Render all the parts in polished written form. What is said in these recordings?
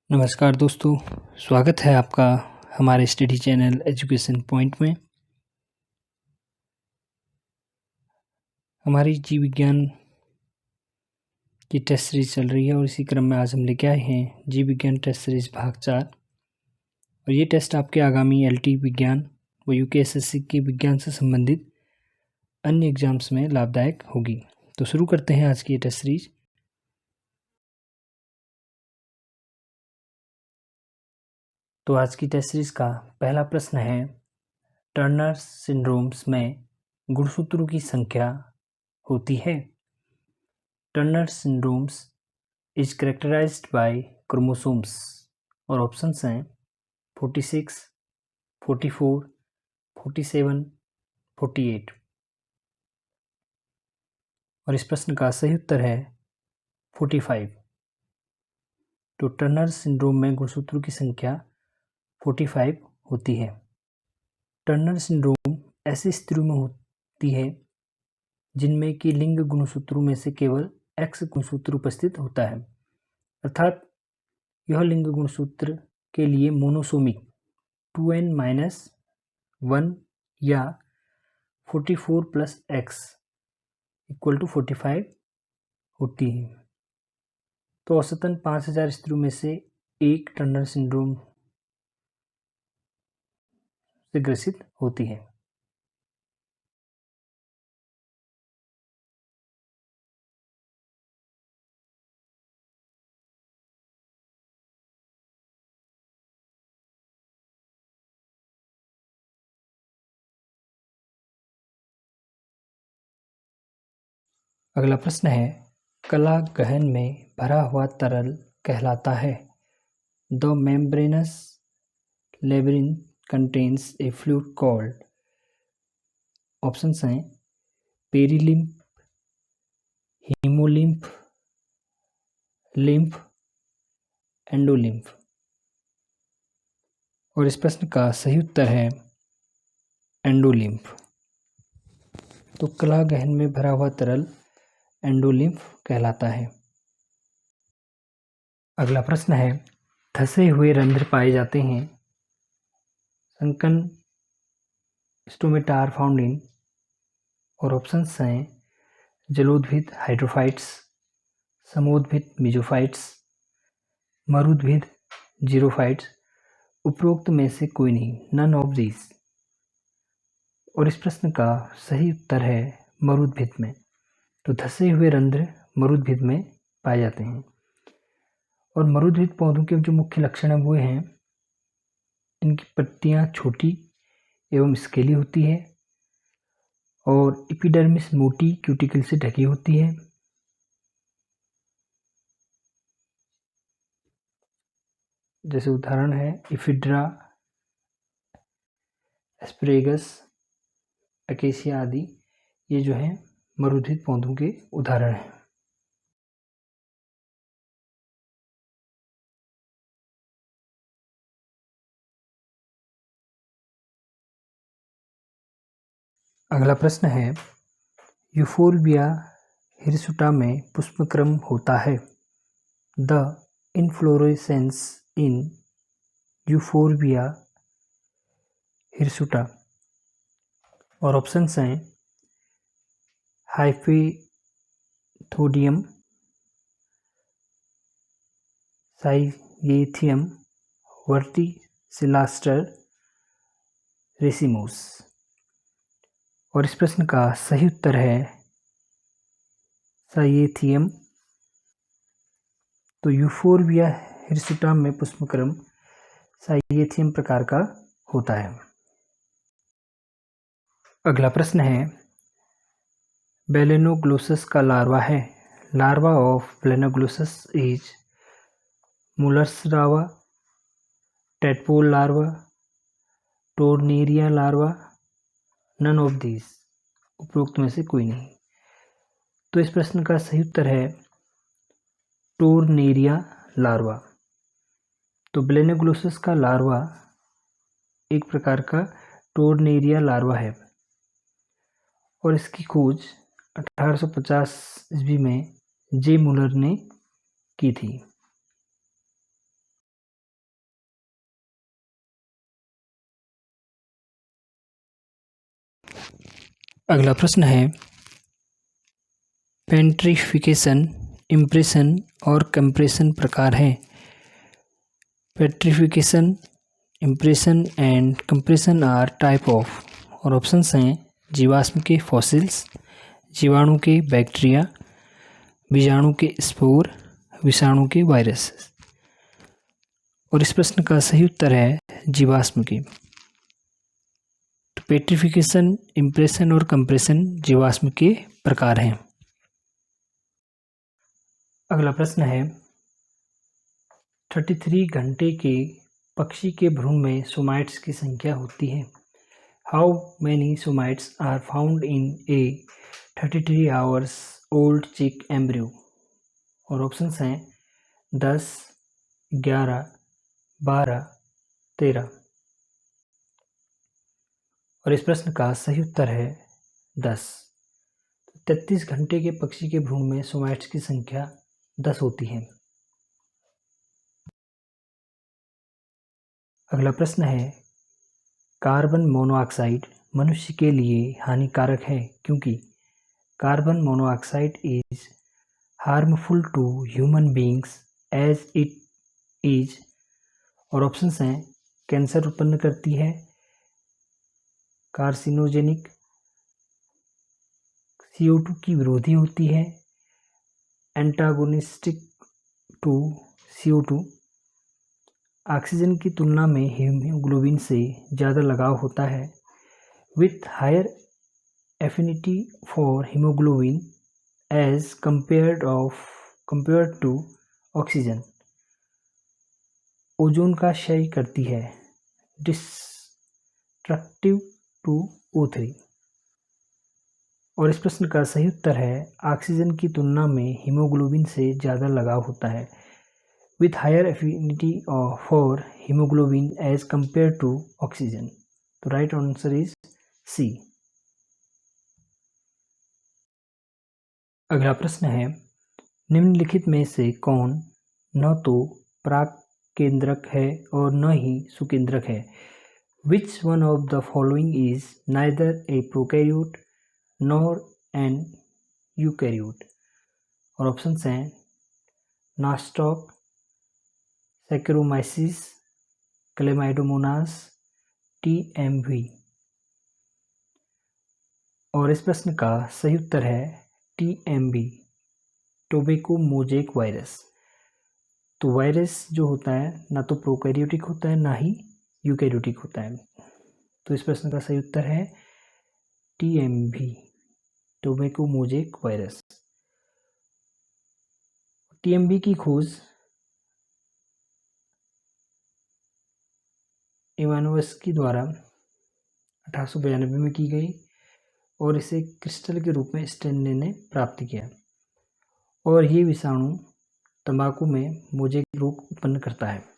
नमस्कार दोस्तों, स्वागत है आपका हमारे स्टडी चैनल एजुकेशन पॉइंट में। हमारी जीव विज्ञान की टेस्ट सीरीज चल रही है और इसी क्रम में आज हम लेके आए हैं जीव विज्ञान टेस्ट सीरीज भाग 4। और ये टेस्ट आपके आगामी एलटी विज्ञान व यूकेएसएससी के विज्ञान से संबंधित अन्य एग्जाम्स में लाभदायक होगी। तो शुरू करते हैं आज की ये टेस्ट सीरीज। तो आज की टेस्ट सीरीज का पहला प्रश्न है, टर्नर सिंड्रोम्स में गुणसूत्रों की संख्या होती है। Turner syndromes is characterised by chromosomes और ऑप्शंस हैं 46, 44, 47, 48। और इस प्रश्न का सही उत्तर है 45। तो टर्नर सिंड्रोम में गुणसूत्रों की संख्या 45 होती है। टर्नर सिंड्रोम ऐसी स्थितियों में होती है जिनमें कि लिंग गुणसूत्रों में से केवल एक्स गुणसूत्र उपस्थित होता है, अर्थात यह लिंग गुणसूत्र के लिए मोनोसोमिक 2n-1 या 44 + x = 45 होती है। तो औसतन 5000 स्त्रियों में से एक टर्नर सिंड्रोम से ग्रसित होती है। अगला प्रश्न है, कला गहन में भरा हुआ तरल कहलाता है। The membranes labyrinth contains A fluid called. Options हैं पेरीलिम्फ, हीमोलिम्फ, लिम्फ, एंडोलिम्फ। और इस प्रश्न का सही उत्तर है एंडोलिम्फ। तो कला गहन में भरा हुआ तरल एंडोलिम्फ कहलाता है। अगला प्रश्न है, धसे हुए रंध्र पाए जाते हैं। Sunken stomata are found in. और ऑप्शंस हैं जलोद्भिद हाइड्रोफाइट्स, समोद्भिद मीजोफाइट्स, मरुद्भिद जीरोफाइट्स। उपरोक्त में से कोई नहीं, नन ऑफ दीज। और इस प्रश्न का सही उत्तर है मरुद्भिद में। तो धसे हुए रंध्र मरुद्भिद में पाए जाते हैं। और मरुद्भिद पौधों के जो मुख्य लक्षण है वो हैं, इनकी पत्तियां छोटी एवं स्केली होती है और एपिडर्मिस मोटी क्यूटिकल से ढकी होती है। जैसे उदाहरण है इफिड्रा, एस्परेगस, अकेसिया आदि, ये जो है मरुद्भिद पौधों के उदाहरण हैं। अगला प्रश्न है, यूफोर्बिया हिरसुटा में पुष्पक्रम होता है। The inflorescence in Euphorbia hirsuta. और ऑप्शंस हैं हाइफेथोडियम, साइएथियम, वर्टिसिलास्टर, रेसिमोस। और इस प्रश्न का सही उत्तर है साइएथियम। तो यूफोर्बिया हिरसुटा में पुष्पक्रम साइएथियम प्रकार का होता है। अगला प्रश्न है, बेलेनोग्लोसस का लार्वा है। Larva of Balanoglossus is Muller's larva, tadpole larva, tornaria larva, none of these. उपरोक्त में से कोई नहीं। तो इस प्रश्न का सही उत्तर है टोर्नेरिया लार्वा। तो बेलेनोग्लोसस का लार्वा एक प्रकार का टोर्नेरिया लार्वा है और इसकी खोज 1850 ईस्वी में जे मुलर ने की थी। अगला प्रश्न है पेट्रिफिकेशन, इम्प्रेशन और कंप्रेशन प्रकार हैं। Petrification, impression and compression are type of, और ऑप्शंस हैं जीवाश्म के फॉसिल्स, जीवाणु के बैक्टीरिया, बीजाणु के स्पोर, विषाणु के वायरस। और इस प्रश्न का सही उत्तर है जीवाश्म के। तो पेट्रिफिकेशन, इम्प्रेशन और कंप्रेशन जीवाश्म के प्रकार हैं। अगला प्रश्न है 33 घंटे के पक्षी के भ्रूण में सोमाइट्स की संख्या होती है। How many somites are found in a 33 hours old chick embryo. और ऑप्शंस हैं 10, 11, 12, 13। और इस प्रश्न का सही उत्तर है 10। 33 घंटे के पक्षी के भ्रूण में सोमाइट्स की संख्या 10 होती है। अगला प्रश्न है कार्बन मोनोऑक्साइड मनुष्य के लिए हानिकारक है क्योंकि carbon monoxide is harmful to human beings as it is. और ऑप्शंस हैं कैंसर उत्पन्न करती है, कार्सिनोजेनिक, CO2 की विरोधी होती है, एंटागोनिस्टिक टू CO2, ऑक्सीजन की तुलना में हीमोग्लोबिन से ज़्यादा लगाव होता है, with higher affinity for haemoglobin as compared to oxygen, ozone का क्षय करती है, डिस्ट्रक्टिव टू O3। और इस प्रश्न का सही उत्तर है ऑक्सीजन की तुलना में हीमोग्लोबिन से ज़्यादा लगाव होता है, with higher affinity for haemoglobin as compare to oxygen. तो राइट आंसर इज सी। अगला प्रश्न है निम्नलिखित में से कौन न तो प्राक केंद्रक है और न ही सुकेंद्रक है। Which one of the following is neither a prokaryote nor an eukaryote. और ऑप्शंस हैं नास्टॉक, सैकेरोमाइसिस, क्लेमाइडोमोनास, TMV। और इस प्रश्न का सही उत्तर है TMV, टोबैको मोज़ेक वायरस। तो वायरस जो होता है ना तो प्रोकैरियोटिक होता है ना ही यूकैरियोटिक होता है। तो इस प्रश्न का सही उत्तर है TMV, tobacco mosaic virus. TMV की खोज इवानोवस्की द्वारा 1892 में की गई और इसे क्रिस्टल के रूप में स्टैनले ने प्राप्त किया। और ये विषाणु तंबाकू में मोज़ेक रोग उत्पन्न करता है।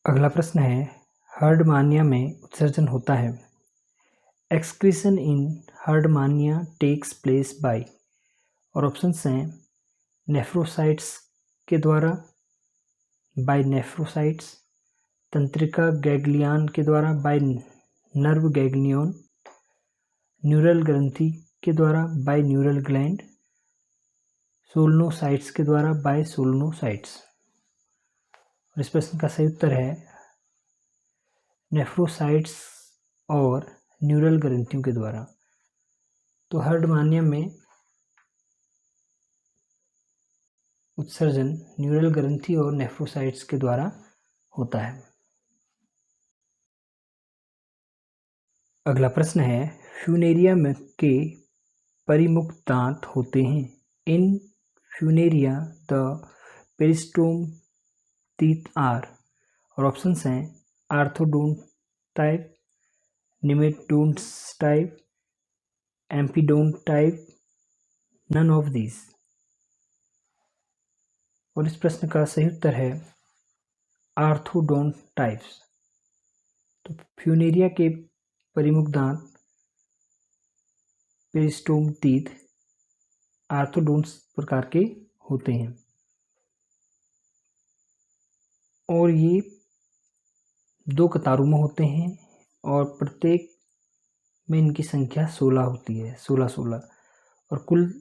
अगला प्रश्न है हर्डमानिया में उत्सर्जन होता है। Excretion in Herdmania takes place by. और ऑप्शंस हैं नेफ्रोसाइट्स के द्वारा, बाय नेफ्रोसाइट्स, तंत्रिका गैग्लियन के द्वारा, बाय नर्व गैग्लियन, न्यूरल ग्रंथि के द्वारा, बाय न्यूरल ग्लैंड, सोलनोसाइट्स के द्वारा, बाय सोलनोसाइट्स। और इस प्रश्न का सही उत्तर है नेफ्रोसाइट्स और न्यूरल ग्रंथियों के द्वारा। तो हर्डमानिया में उत्सर्जन न्यूरल ग्रंथि और नेफ्रोसाइट्स के द्वारा होता है। अगला प्रश्न है फ्यूनेरिया में के परिमुक्त दांत होते हैं। In Funaria the peristome teeth are. और ऑप्शंस हैं orthodont type, nematodonts type, amphidont type, none of this. और इस प्रश्न का सही उत्तर है आर्थोडोंट टाइप्स। तो फ्यूनेरिया के परिमुख दांत पेरिस्टोमटीथ आर्थोडोंट्स प्रकार के होते हैं और ये 2 कतारों में होते हैं और प्रत्येक में इनकी संख्या 16 होती है, 16 और कुल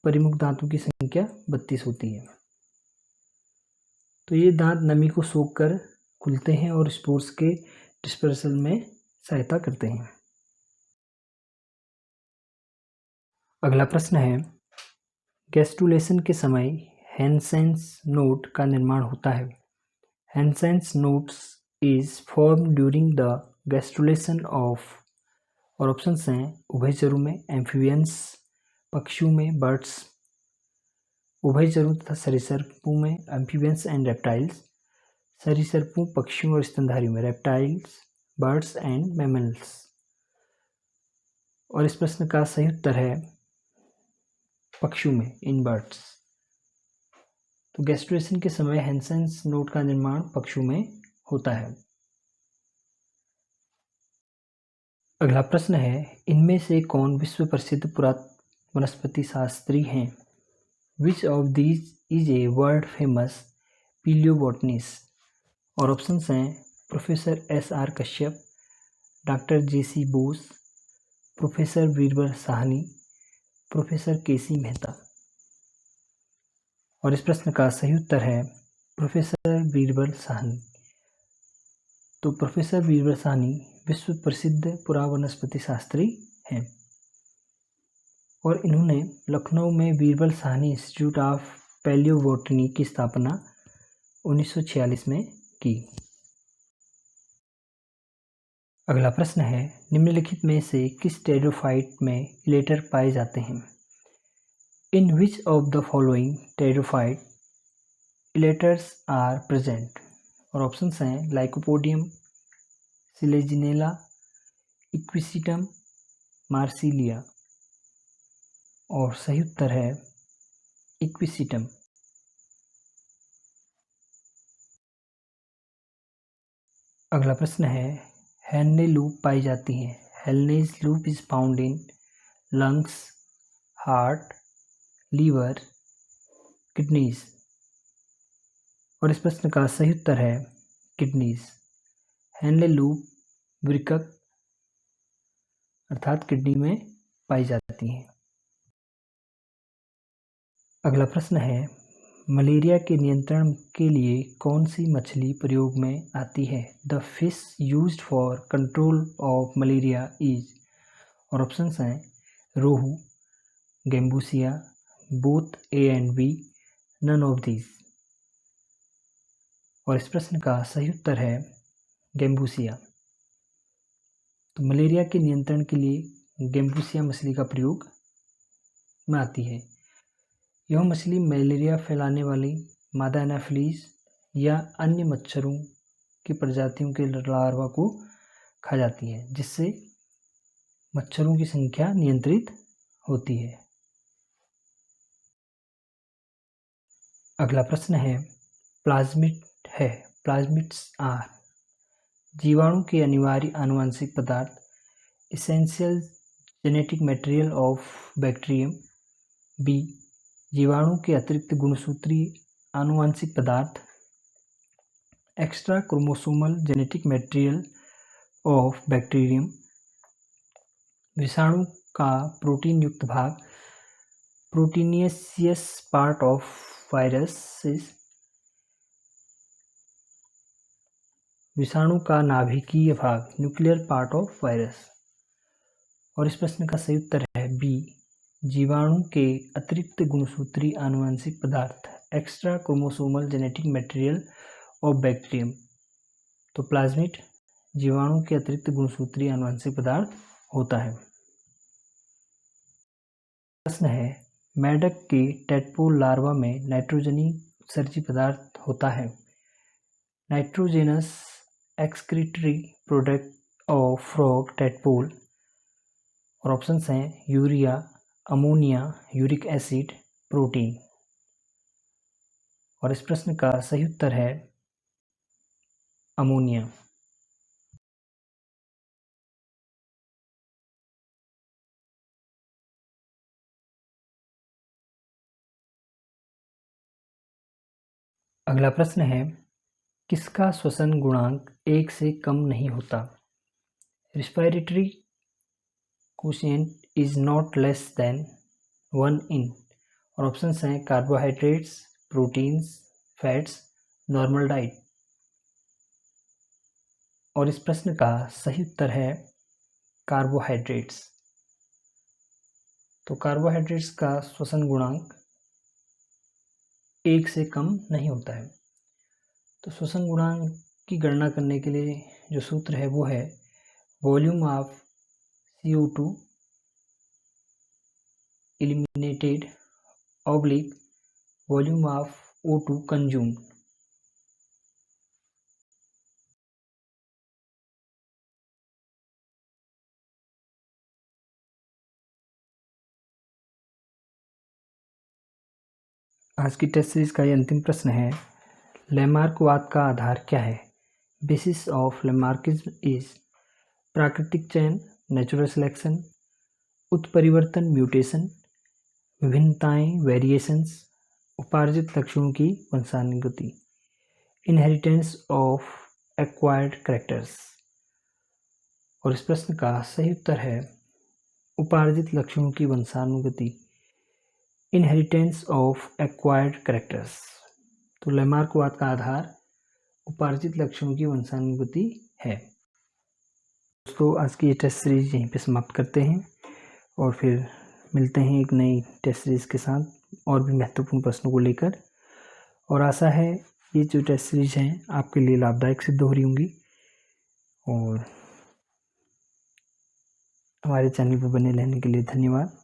परिमुख दांतों की संख्या 32 होती है। तो ये दांत नमी को सोखकर खुलते हैं और स्पोर्स के डिस्पर्सल में सहायता करते हैं। अगला प्रश्न है, गैस्ट्रुलेशन के समय हेंसेन्स नोट का निर्माण होता है। Hensen's node is form during the gastrulation of, और ऑप्शंस हैं उभयचरों में, एम्फीबियंस पक्षियों में, बर्ड्स उभयचरों तथा सरीसृपों में, एम्फीबियंस एंड रेप्टाइल्स सरीसृपों पक्षियों और स्तनधारियों में, रेप्टाइल्स बर्ड्स एंड मैमल्स। और इस प्रश्न का सही उत्तर है पक्षियों में, इन बर्ड्स। तो गैस्ट्रुलेशन के समय हेंसेन्स नोट का निर्माण पक्षियों में होता है। अगला प्रश्न है, इनमें से कौन विश्व प्रसिद्ध पुरातत्व वनस्पति शास्त्री हैं? Which of these is a world famous palaeobotanist? और ऑप्शंस हैं professor SR Kashyap, doctor JC Bose, professor Birbal Sahni, professor KC Mehta. और इस प्रश्न का सही उत्तर है प्रोफेसर बीरबल साहनी। तो प्रोफेसर बीरबल साहनी विश्व प्रसिद्ध पुरावनस्पति शास्त्री हैं और इन्होंने लखनऊ में बीरबल साहनी इंस्टीट्यूट ऑफ पैलियोबोटनी की स्थापना 1946 में की। अगला प्रश्न है, निम्नलिखित में से किस टेरिडोफाइट में इलेटर पाए जाते हैं? In which of the following pteridophyte elaters are present? और ऑप्शंस हैं लाइकोपोडियम, सिलेजिनेला, इक्विसिटम, मार्सिलिया। और सही उत्तर है इक्विसिटम। अगला प्रश्न है, हेनले लूप पाई जाती है। हेलनेज loop is found in lungs, heart, liver, kidneys. और इस प्रश्न का सही उत्तर है किडनीज। हेनले लूप वृक्क अर्थात किडनी में पाई जाती हैं। अगला प्रश्न है, मलेरिया के नियंत्रण के लिए कौन सी मछली प्रयोग में आती है? The fish used for control of malaria is. और ऑप्शंस हैं rohu, Gambusia, both A and B, none of these. और इस प्रश्न का सही उत्तर है गेम्बूसिया। तो मलेरिया के नियंत्रण के लिए गेम्बूसिया मछली का प्रयोग में आती है। यह मछली मलेरिया फैलाने वाली मादा एनाफिलीज या अन्य मच्छरों की प्रजातियों के लार्वा को खा जाती है, जिससे मच्छरों की संख्या नियंत्रित होती है। अगला प्रश्न है, प्लाज्मिड्स आर जीवाणु के अनिवार्य आनुवंशिक पदार्थ, essential genetic material of bacterium. B, जीवाणु के अतिरिक्त गुणसूत्री आनुवंशिक पदार्थ, extra chromosomal genetic material of bacterium. विषाणु का प्रोटीन युक्त भाग, प्रोटीनियस पार्ट ऑफ वायरसेस। विषाणु का नाभिकीय भाग, न्यूक्लियर पार्ट ऑफ वायरस। और इस प्रश्न का सही उत्तर है बी, जीवाणु के अतिरिक्त गुणसूत्री आनुवंशिक पदार्थ, extra chromosomal genetic material of bacterium. तो प्लाज्मिड जीवाणु के अतिरिक्त गुणसूत्री आनुवंशिक पदार्थ होता है। प्रश्न है, मेढक के टेडपोल लार्वा में नाइट्रोजनी उत्सर्जी पदार्थ होता है। Nitrogenous excretory product of frog tadpole. और ऑप्शंस हैं urea, ammonia, uric acid, protein. और इस प्रश्न का सही उत्तर है अमोनिया। अगला प्रश्न है, किसका श्वसन गुणांक 1 से कम नहीं होता? Respiratory quotient is not less than 1 इन, और ऑप्शंस हैं carbohydrates, proteins, fats, normal diet. और इस प्रश्न का सही उत्तर है कार्बोहाइड्रेट्स। तो कार्बोहाइड्रेट्स का श्वसन गुणांक 1 से कम नहीं होता है। तो श्वसन गुणांक की गणना करने के लिए जो सूत्र है वो है volume of CO2 eliminated oblique volume of O2 consumed. आज की टेस्ट सीरीज का ये अंतिम प्रश्न है, लैमार्कवाद का आधार क्या है? बेसिस ऑफ लैमार्किज्म इज प्राकृतिक चयन, नेचुरल सिलेक्शन, उत्परिवर्तन म्यूटेशन, विभिन्नताएं वेरिएशंस, उपार्जित लक्षणों की वंशानुगति, इनहेरिटेंस ऑफ एक्वायर्ड कैरेक्टर्स। और इस प्रश्न का सही उत्तर है उपार्जित लक्षणों की वंशानुगति, इनहेरिटेंस ऑफ एक्वायर्ड कैरेक्टर्स। तो लैमार्कवाद का आधार उपार्जित लक्षणों की वंशानुगति है। दोस्तों, आज की ये टेस्ट सीरीज यहीं पे समाप्त करते हैं और फिर मिलते हैं एक नई टेस्ट सीरीज के साथ और भी महत्वपूर्ण प्रश्नों को लेकर। और आशा है ये जो टेस्ट सीरीज हैं आपके लिए लाभदायक सिद्ध हो रही होंगी। और हमारे चैनल पर बने रहने के लिए धन्यवाद।